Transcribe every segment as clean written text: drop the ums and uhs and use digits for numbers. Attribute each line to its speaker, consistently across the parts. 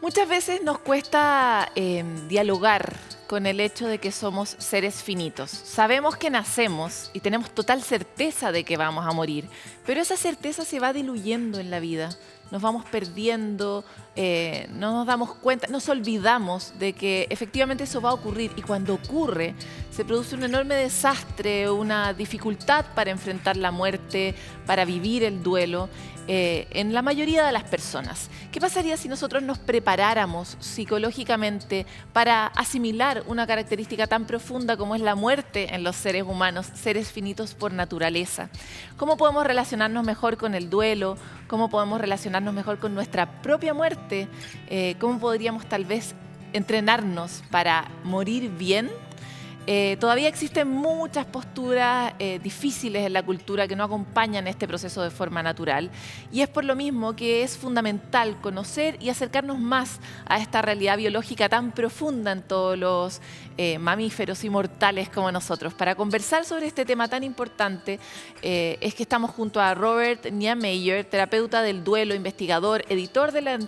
Speaker 1: Muchas veces nos cuesta dialogar con el hecho de que somos seres finitos. Sabemos que nacemos y tenemos total certeza de que vamos a morir, pero esa certeza se va diluyendo en la vida. Nos vamos perdiendo, no nos damos cuenta, nos olvidamos de que efectivamente eso va a ocurrir, y cuando ocurre se produce un enorme desastre, una dificultad para enfrentar la muerte, para vivir el duelo en la mayoría de las personas. ¿Qué pasaría si nosotros nos preparáramos psicológicamente para asimilar una característica tan profunda como es la muerte en los seres humanos, seres finitos por naturaleza? ¿Cómo podemos relacionarnos mejor con el duelo? ¿Cómo podemos relacionarnos mejor con nuestra propia muerte? ¿Cómo podríamos tal vez entrenarnos para morir bien? Todavía existen muchas posturas difíciles en la cultura que no acompañan este proceso de forma natural, y es por lo mismo que es fundamental conocer y acercarnos más a esta realidad biológica tan profunda en todos los mamíferos inmortales como nosotros. Para conversar sobre este tema tan importante es que estamos junto a Robert Niemeyer, terapeuta del duelo, investigador, editor de la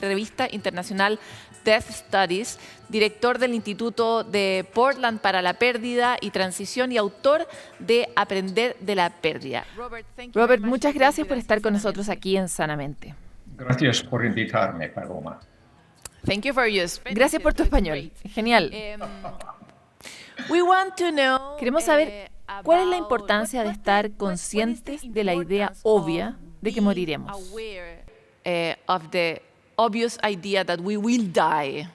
Speaker 1: revista internacional Death Studies, director del Instituto de Portland para la Pérdida y Transición y autor de Aprender de la Pérdida. Robert, muchas gracias por estar con nosotros aquí en Sanamente.
Speaker 2: Gracias por invitarme, Paloma.
Speaker 1: Gracias por tu español. Genial. Queremos saber cuál es la importancia de estar conscientes de la idea obvia de que moriremos. Of the obvious idea that we will die.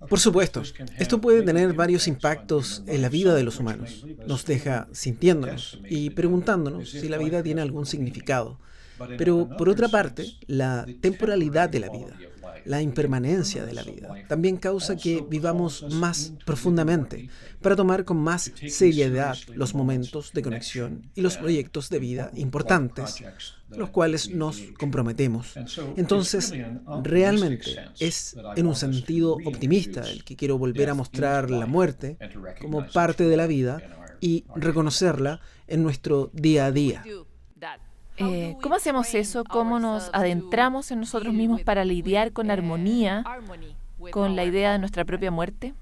Speaker 3: Por supuesto, esto puede tener varios impactos en la vida de los humanos. Nos deja sintiéndonos y preguntándonos si la vida tiene algún significado. Pero, por otra parte, la temporalidad de la vida, la impermanencia de la vida, también causa que vivamos más profundamente para tomar con más seriedad los momentos de conexión y los proyectos de vida importantes, los cuales nos comprometemos. Entonces, realmente es en un sentido optimista el que quiero volver a mostrar la muerte como parte de la vida y reconocerla en nuestro día a día.
Speaker 1: ¿Cómo hacemos eso? ¿Cómo nos adentramos en nosotros mismos para lidiar con armonía con la idea de nuestra propia muerte?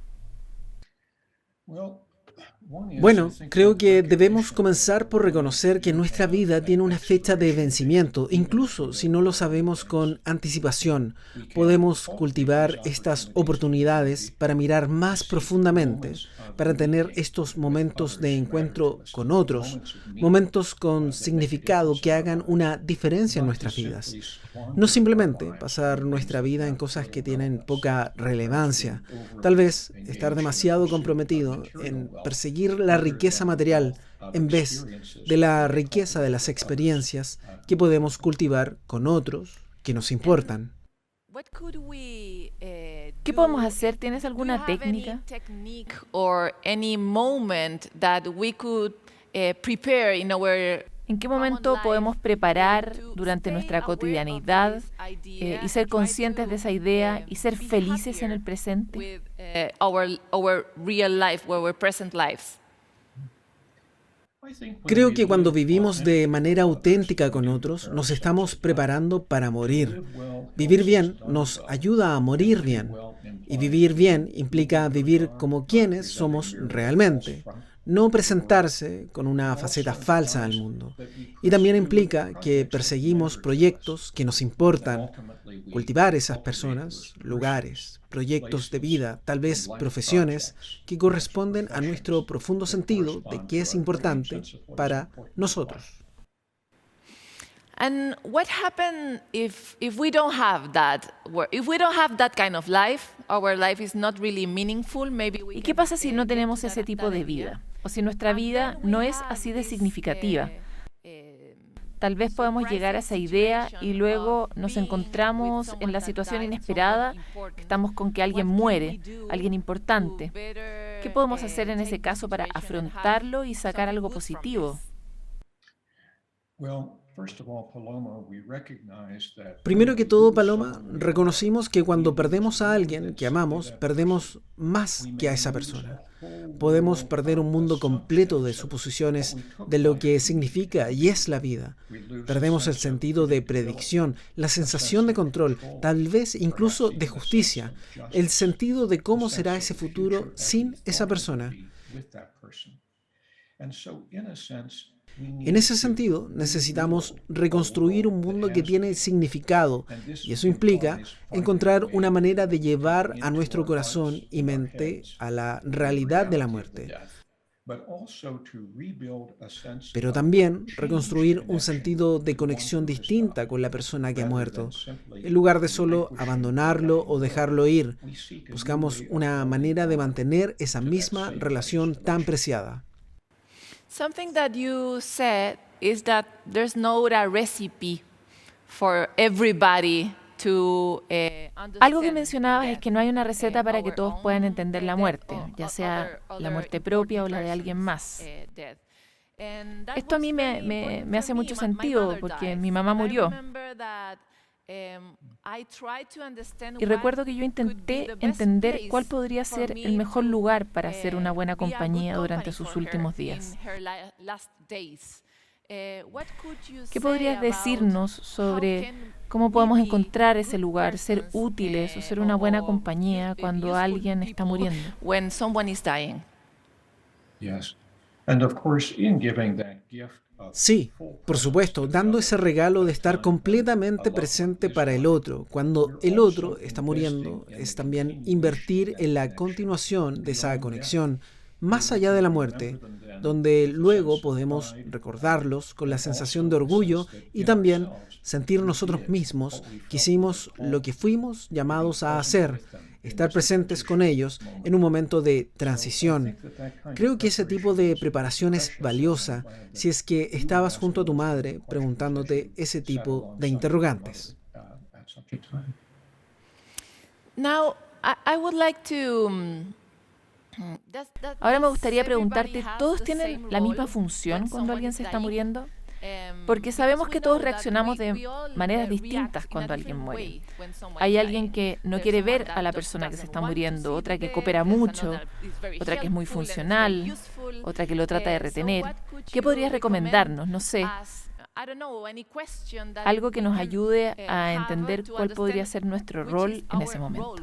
Speaker 3: Bueno, creo que debemos comenzar por reconocer que nuestra vida tiene una fecha de vencimiento. Incluso si no lo sabemos con anticipación, podemos cultivar estas oportunidades para mirar más profundamente, para tener estos momentos de encuentro con otros, momentos con significado que hagan una diferencia en nuestras vidas. No simplemente pasar nuestra vida en cosas que tienen poca relevancia. Tal vez estar demasiado comprometido en perseguir la riqueza material en vez de la riqueza de las experiencias que podemos cultivar con otros que nos importan.
Speaker 1: ¿Qué podemos hacer? ¿Tienes alguna técnica? ¿En qué momento podemos preparar durante nuestra cotidianidad y ser conscientes de esa idea y ser felices en el presente?
Speaker 3: Creo que cuando vivimos de manera auténtica con otros, nos estamos preparando para morir. Vivir bien nos ayuda a morir bien. Y vivir bien implica vivir como quienes somos realmente. No presentarse con una faceta falsa al mundo. Y también implica que perseguimos proyectos que nos importan, cultivar esas personas, lugares, proyectos de vida, tal vez profesiones que corresponden a nuestro profundo sentido de qué es importante para nosotros.
Speaker 1: And what happens if we don't have that? If we don't have that kind of life, our life is not really meaningful. ¿Y qué pasa si no tenemos ese tipo de vida? O si nuestra vida no es así de significativa. Tal vez podemos llegar a esa idea y luego nos encontramos en la situación inesperada, que estamos con que alguien muere, alguien importante. ¿Qué podemos hacer en ese caso para afrontarlo y sacar algo positivo?
Speaker 3: Primero que todo, Paloma, reconocimos que cuando perdemos a alguien que amamos, perdemos más que a esa persona. Podemos perder un mundo completo de suposiciones de lo que significa y es la vida. Perdemos el sentido de predicción, la sensación de control, tal vez incluso de justicia, el sentido de cómo será ese futuro sin esa persona. En ese sentido, necesitamos reconstruir un mundo que tiene significado, y eso implica encontrar una manera de llevar a nuestro corazón y mente a la realidad de la muerte, pero también reconstruir un sentido de conexión distinta con la persona que ha muerto. En lugar de solo abandonarlo o dejarlo ir, buscamos una manera de mantener esa misma relación tan preciada.
Speaker 1: Something that you said is that there's not a recipe for everybody to understand. Algo que mencionabas es que no hay una receta para que todos puedan entender la muerte, ya sea la muerte propia o la de alguien más. Esto a mí me hace mucho sentido porque mi mamá murió. Y recuerdo que yo intenté entender cuál podría ser el mejor lugar para ser una buena compañía durante sus últimos días. ¿Qué podrías decirnos sobre cómo podemos encontrar ese lugar, ser útiles o ser una buena compañía cuando alguien está muriendo? When someone is dying.
Speaker 3: Sí, por supuesto, dando ese regalo de estar completamente presente para el otro. Cuando el otro está muriendo, es también invertir en la continuación de esa conexión, más allá de la muerte, donde luego podemos recordarlos con la sensación de orgullo y también sentir nosotros mismos que hicimos lo que fuimos llamados a hacer, estar presentes con ellos en un momento de transición. Creo que ese tipo de preparación es valiosa si es que estabas junto a tu madre preguntándote ese tipo de interrogantes.
Speaker 1: Now, I would like to... Ahora me gustaría preguntarte, ¿todos tienen la misma función cuando alguien se está muriendo? Porque sabemos que todos reaccionamos de maneras distintas cuando alguien muere. Hay alguien que no quiere ver a la persona que se está muriendo, otra que coopera mucho, otra que es muy funcional, otra que lo trata de retener. ¿Qué podrías recomendarnos? No sé, algo que nos ayude a entender cuál podría ser nuestro rol en ese momento.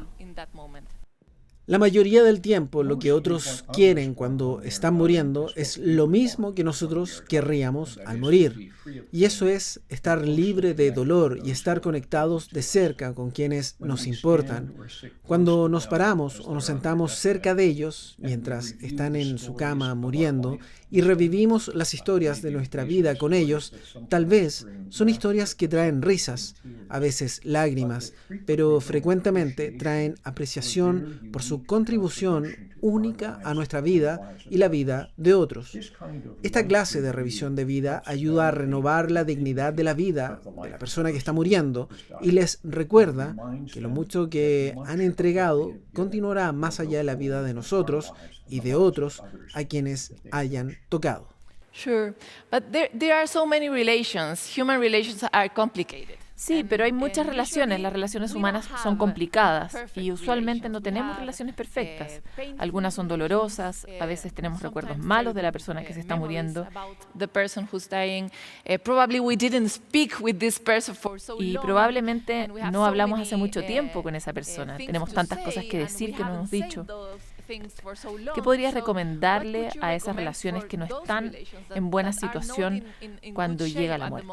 Speaker 3: La mayoría del tiempo, lo que otros quieren cuando están muriendo es lo mismo que nosotros querríamos al morir. Y eso es estar libre de dolor y estar conectados de cerca con quienes nos importan. Cuando nos paramos o nos sentamos cerca de ellos, mientras están en su cama muriendo, y revivimos las historias de nuestra vida con ellos, tal vez son historias que traen risas, a veces lágrimas, pero frecuentemente traen apreciación por su contribución única a nuestra vida y la vida de otros. Esta clase de revisión de vida ayuda a renovar la dignidad de la vida de la persona que está muriendo y les recuerda que lo mucho que han entregado continuará más allá de la vida de nosotros y de otros a quienes hayan tocado.
Speaker 1: Sure, but there are so many relations. Human relations are complicated. Sí, pero hay muchas relaciones. Las relaciones humanas son complicadas y usualmente no tenemos relaciones perfectas. Algunas son dolorosas, a veces tenemos recuerdos malos de la persona que se está muriendo. Y probablemente no hablamos hace mucho tiempo con esa persona. Tenemos tantas cosas que decir que no hemos dicho. ¿Qué podrías recomendarle a esas relaciones que no están en buena situación cuando llega la muerte?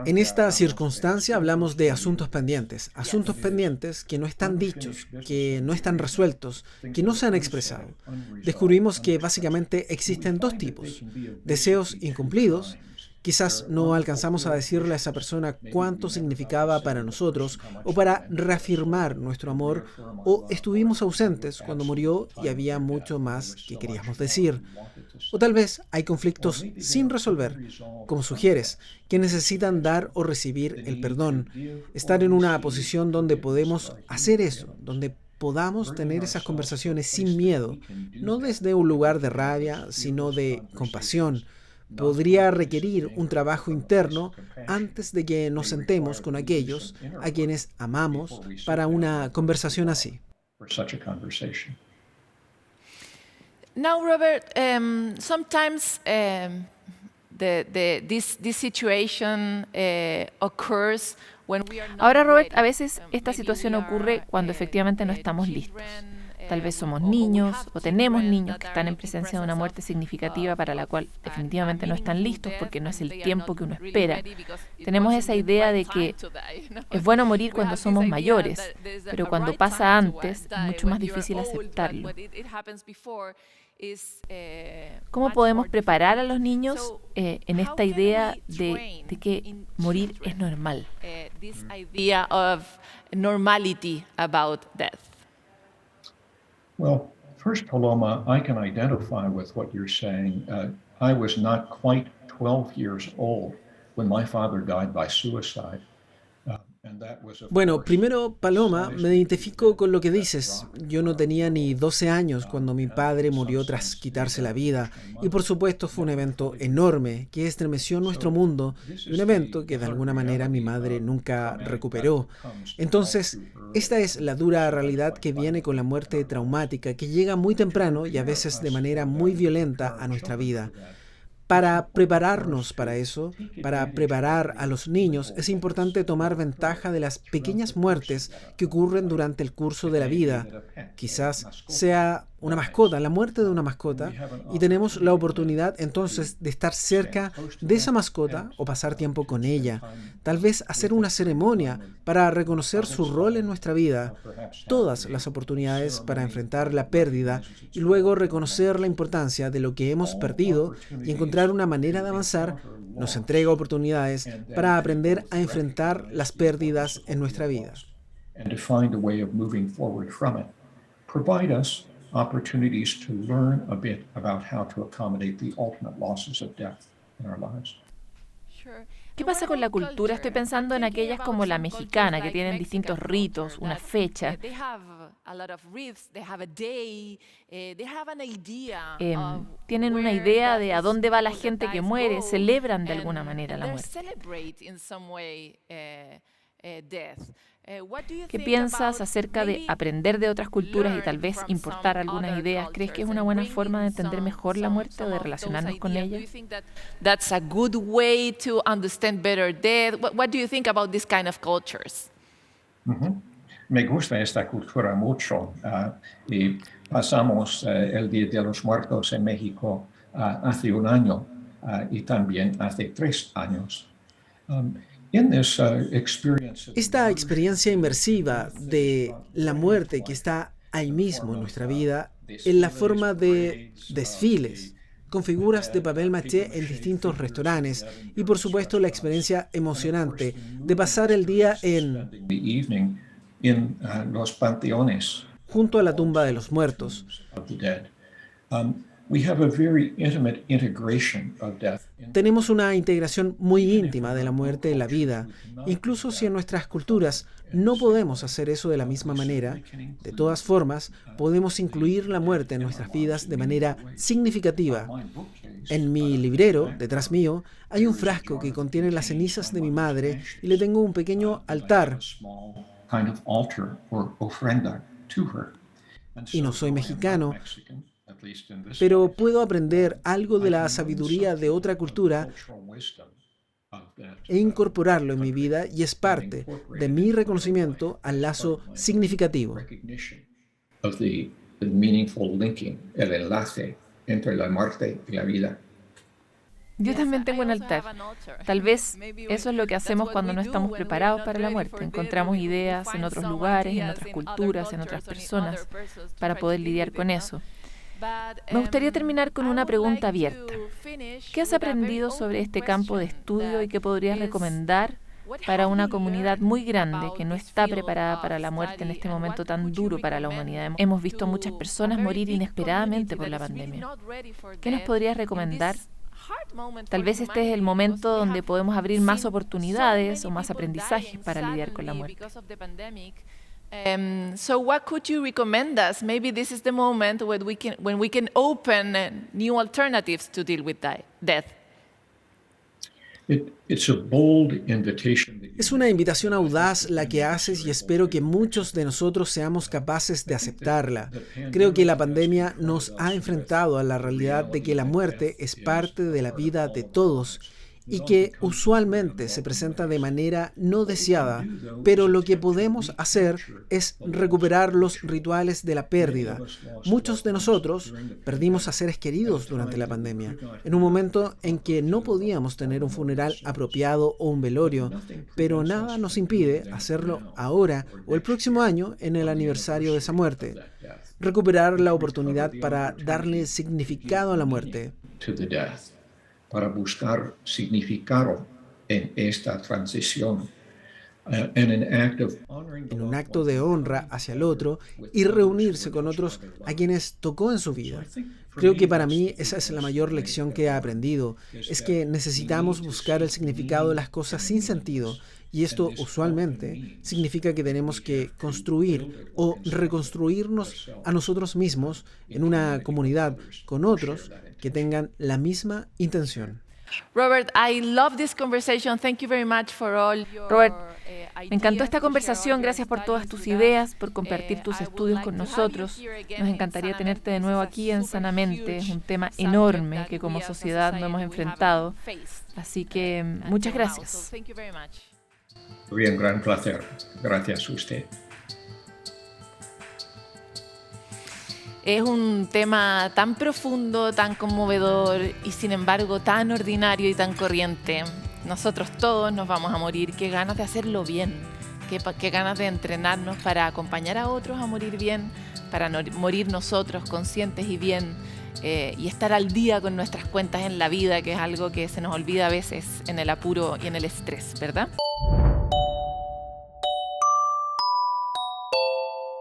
Speaker 3: En esta circunstancia hablamos de asuntos pendientes que no están dichos, que no están resueltos, que no se han expresado. Descubrimos que básicamente existen dos tipos: deseos incumplidos. Quizás no alcanzamos a decirle a esa persona cuánto significaba para nosotros o para reafirmar nuestro amor, o estuvimos ausentes cuando murió y había mucho más que queríamos decir. O tal vez hay conflictos sin resolver, como sugieres, que necesitan dar o recibir el perdón. Estar en una posición donde podemos hacer eso, donde podamos tener esas conversaciones sin miedo, no desde un lugar de rabia, sino de compasión. podría requerir un trabajo interno antes de que nos sentemos con aquellos a quienes amamos para una conversación así.
Speaker 1: Now, Robert, sometimes this situation occurs when we are not
Speaker 4: Ahora, Robert, a
Speaker 1: ready.
Speaker 4: veces esta
Speaker 1: Maybe
Speaker 4: situación
Speaker 1: we
Speaker 4: ocurre
Speaker 1: are,
Speaker 4: cuando efectivamente no estamos listos.
Speaker 1: children,
Speaker 4: Tal vez somos
Speaker 1: or we
Speaker 4: niños
Speaker 1: have
Speaker 4: o tenemos
Speaker 1: children
Speaker 4: niños
Speaker 1: that
Speaker 4: que
Speaker 1: are
Speaker 4: están en
Speaker 1: in
Speaker 4: presencia de una
Speaker 1: presence
Speaker 4: muerte significativa para la cual
Speaker 1: of
Speaker 4: definitivamente no están
Speaker 1: meaningful
Speaker 4: listos
Speaker 1: death,
Speaker 4: porque no es
Speaker 1: and
Speaker 4: el
Speaker 1: they are
Speaker 4: tiempo
Speaker 1: not
Speaker 4: que uno
Speaker 1: really
Speaker 4: espera.
Speaker 1: ready because it
Speaker 4: Tenemos
Speaker 1: wasn't
Speaker 4: esa
Speaker 1: the
Speaker 4: idea
Speaker 1: right
Speaker 4: de que
Speaker 1: time to die, you know.
Speaker 4: es bueno morir
Speaker 1: We
Speaker 4: cuando
Speaker 1: have this
Speaker 4: somos
Speaker 1: idea
Speaker 4: mayores,
Speaker 1: that there's a
Speaker 4: pero cuando
Speaker 1: right
Speaker 4: pasa
Speaker 1: time to
Speaker 4: antes es
Speaker 1: die
Speaker 4: mucho
Speaker 1: when
Speaker 4: más
Speaker 1: you're
Speaker 4: difícil
Speaker 1: old, but
Speaker 4: aceptarlo.
Speaker 1: when it happens before is,
Speaker 4: ¿Cómo
Speaker 1: much
Speaker 4: podemos
Speaker 1: more
Speaker 4: preparar a
Speaker 1: difficult.
Speaker 4: los niños
Speaker 1: So,
Speaker 4: en
Speaker 1: how
Speaker 4: esta
Speaker 1: can
Speaker 4: idea
Speaker 1: we
Speaker 4: de
Speaker 1: train
Speaker 4: que
Speaker 1: in
Speaker 4: morir
Speaker 1: children,
Speaker 4: es normal?
Speaker 1: this idea of normality about death?
Speaker 2: Well, first, Paloma, I can identify with what you're saying. I was not quite 12 years old when my father died by suicide. And that was, of
Speaker 3: Bueno,
Speaker 2: course,
Speaker 3: primero, Paloma, me identifico con lo que dices. Yo no tenía ni 12 años cuando mi padre murió tras quitarse la vida. Y por supuesto fue un evento enorme que estremeció nuestro mundo y un evento que de alguna manera mi madre nunca recuperó. Entonces, esta es la dura realidad que viene con la muerte traumática, que llega muy temprano y a veces de manera muy violenta a nuestra vida. Para prepararnos para eso, para preparar a los niños, es importante tomar ventaja de las pequeñas muertes que ocurren durante el curso de la vida. Quizás sea una mascota, la muerte de una mascota, y tenemos la oportunidad entonces de estar cerca de esa mascota o pasar tiempo con ella. Tal vez hacer una ceremonia para reconocer su rol en nuestra vida. Todas las oportunidades para enfrentar la pérdida y luego reconocer la importancia de lo que hemos perdido y encontrar una manera de avanzar nos entrega oportunidades para aprender a enfrentar las pérdidas en nuestra vida.
Speaker 2: and to find a way of moving forward from it. Provide us opportunities to learn a bit about how to accommodate the ultimate losses of death in our lives.
Speaker 4: ¿Qué pasa con la cultura? Estoy pensando en aquellas como la mexicana, que tienen distintos ritos, una fecha. Tienen una idea de a dónde va la gente que muere, celebran de alguna manera la muerte. ¿Qué piensas acerca de aprender de otras culturas y tal vez importar algunas ideas? ¿Crees que es una buena forma de entender mejor la muerte o de relacionarnos con ella?
Speaker 1: That's a good way to understand better death. What do you think about this kind of cultures?
Speaker 2: Me gusta esta cultura mucho y pasamos el Día de los Muertos en México hace un año y también hace 3 años.
Speaker 3: Esta experiencia inmersiva de la muerte que está ahí mismo en nuestra vida, en la forma de desfiles, con figuras de papel maché en distintos restaurantes y por supuesto la experiencia emocionante de pasar el día en
Speaker 2: los panteones
Speaker 3: junto a la tumba de los muertos. Tenemos una integración muy íntima de la muerte en la vida, incluso si en nuestras culturas no podemos hacer eso de la misma manera. De todas formas, podemos incluir la muerte en nuestras vidas de manera significativa. En mi librero, detrás mío, hay un frasco que contiene las cenizas de mi madre y le tengo un pequeño altar. Y no soy mexicano, pero puedo aprender algo de la sabiduría de otra cultura e incorporarlo en mi vida y es parte de mi reconocimiento al lazo significativo.
Speaker 2: El enlace entre la muerte y la vida.
Speaker 4: Yo también tengo un altar. Tal vez eso es lo que hacemos cuando no estamos preparados para la muerte. Encontramos ideas en otros lugares, en otras culturas, en otras personas, para poder lidiar con eso. Me gustaría terminar con una pregunta abierta. ¿Qué has aprendido sobre este campo de estudio y qué podrías recomendar para una comunidad muy grande que no está preparada para la muerte en este momento tan duro para la humanidad? Hemos visto a muchas personas morir inesperadamente por la pandemia. ¿Qué nos podrías recomendar? Tal vez este es el momento donde podemos abrir más oportunidades o más aprendizajes para lidiar con la muerte.
Speaker 1: So what could you recommend us? Maybe this is the moment when we can open new alternatives to deal with death.
Speaker 3: Es una invitación audaz la que haces y espero que muchos de nosotros seamos capaces de aceptarla. Creo que la pandemia nos ha enfrentado a la realidad de que la muerte es parte de la vida de todos y que usualmente se presenta de manera no deseada, pero lo que podemos hacer es recuperar los rituales de la pérdida. Muchos de nosotros perdimos a seres queridos durante la pandemia, en un momento en que no podíamos tener un funeral apropiado o un velorio, pero nada nos impide hacerlo ahora o el próximo año en el aniversario de esa muerte. Recuperar la oportunidad para darle significado a la muerte.
Speaker 2: Para buscar significado en esta transición,
Speaker 3: en un acto de honra hacia el otro y reunirse con otros a quienes tocó en su vida. Creo que para mí esa es la mayor lección que he aprendido, es que necesitamos buscar el significado de las cosas sin sentido, y esto usualmente significa que tenemos que construir o reconstruirnos a nosotros mismos en una comunidad con otros que tengan la misma intención.
Speaker 1: Robert, I love this conversation. Thank you very much for all your,
Speaker 4: Robert, me encantó esta conversación. Gracias por todas tus ideas, por compartir tus estudios con nosotros. Nos encantaría tenerte de nuevo aquí en Sanamente. Es un tema enorme que como sociedad no hemos enfrentado. Así que muchas gracias.
Speaker 2: Bien, gran placer. Gracias a usted.
Speaker 1: Es un tema tan profundo, tan conmovedor y sin embargo tan ordinario y tan corriente. Nosotros todos nos vamos a morir. Qué ganas de hacerlo bien. Qué ganas de entrenarnos para acompañar a otros a morir bien, para morir nosotros conscientes y bien, y estar al día con nuestras cuentas en la vida, que es algo que se nos olvida a veces en el apuro y en el estrés, ¿verdad?